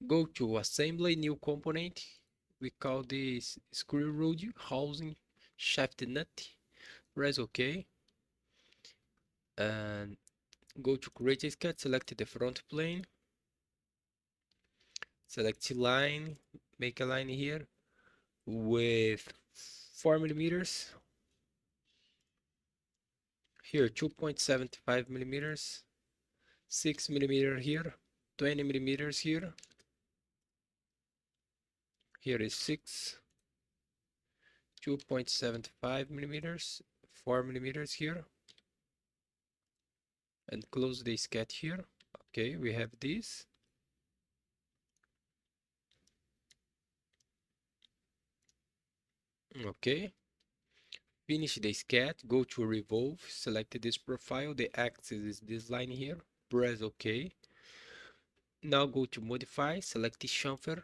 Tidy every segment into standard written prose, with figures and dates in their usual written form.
Go to assembly, new component. We call this screw rod housing shaft nut. Press OK. And go to create a sketch, select the front plane. Select line, make a line here with 4 millimeters. Here 2.75 millimeters, 6 millimeter here, 20 millimeters here. Here is 6, 2.75 millimeters, 4 millimeters here, and close the sketch here. Okay, we have this. Okay, finish the sketch, go to revolve, select this profile, the axis is this line here, press OK. Now go to modify, select the chamfer,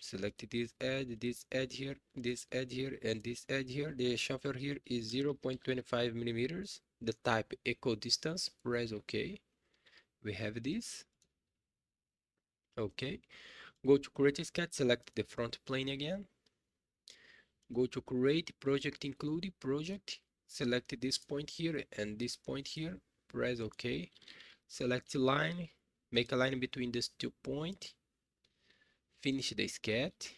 select this edge here, this edge here, and this edge here. The chamfer here is 0.25 millimeters. The type equal distance, press OK. We have this. Okay, go to create a sketch, select the front plane again. Go to create project, include project, select this point here and this point here, press OK. Select line, make a line between these 2 points. Finish the sketch.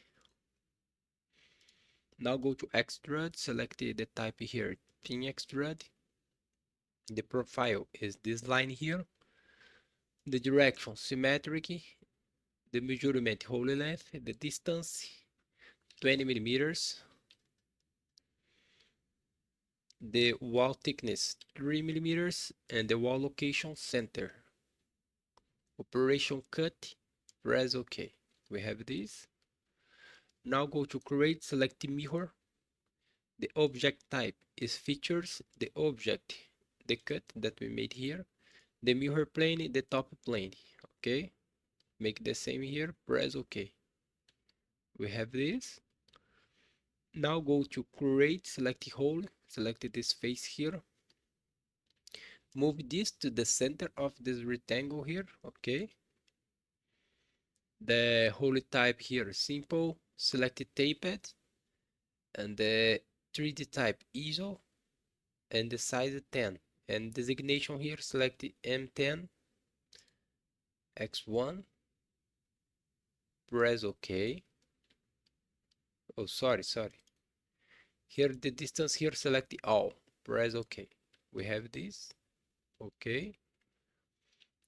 Now go to extrude, select the type here, thin extrude. The profile is this line here. The direction symmetric. The measurement whole length. The distance 20 millimeters. The wall thickness 3 millimeters, and the wall location center. Operation cut, press OK. We have this. Now go to create, select the mirror. The object type is features, the object, the cut that we made here, the mirror plane, the top plane. Okay, make the same here, press OK. We have this. Now go to create, select the hole, select this face here. Move this to the center of this rectangle here. Okay. The hole type here, simple, select the taped, and the 3D type ISO, and the size 10. And designation here, select the M10x1, press OK. Oh, sorry. Here the distance here, select the all, press OK. We have this. Okay.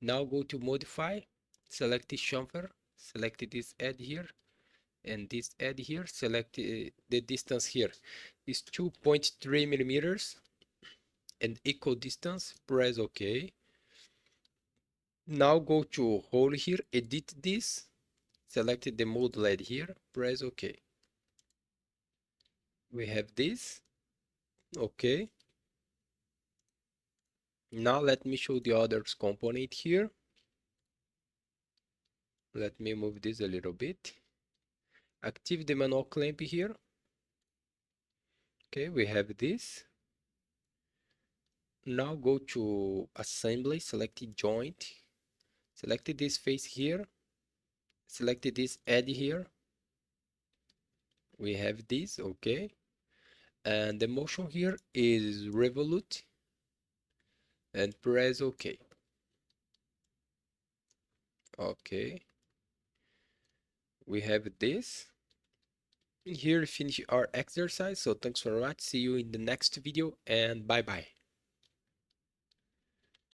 Now go to modify, select the chamfer, select this edge here, and this edge here, select the distance here is 2.3 millimeters and equal distance, press OK. Now go to hole here, edit this, select the mode LED here, press OK. We have this. Okay. Now let me show the other component here. Let me move this a little bit. Active the manual clamp here. Okay, we have this. Now go to assembly, select joint, select this face here, select this edge here. We have this. Okay, and the motion here is revolute, and press OK. Okay, we have this. Here finish our exercise. So thanks for watching. See you in the next video, and bye bye.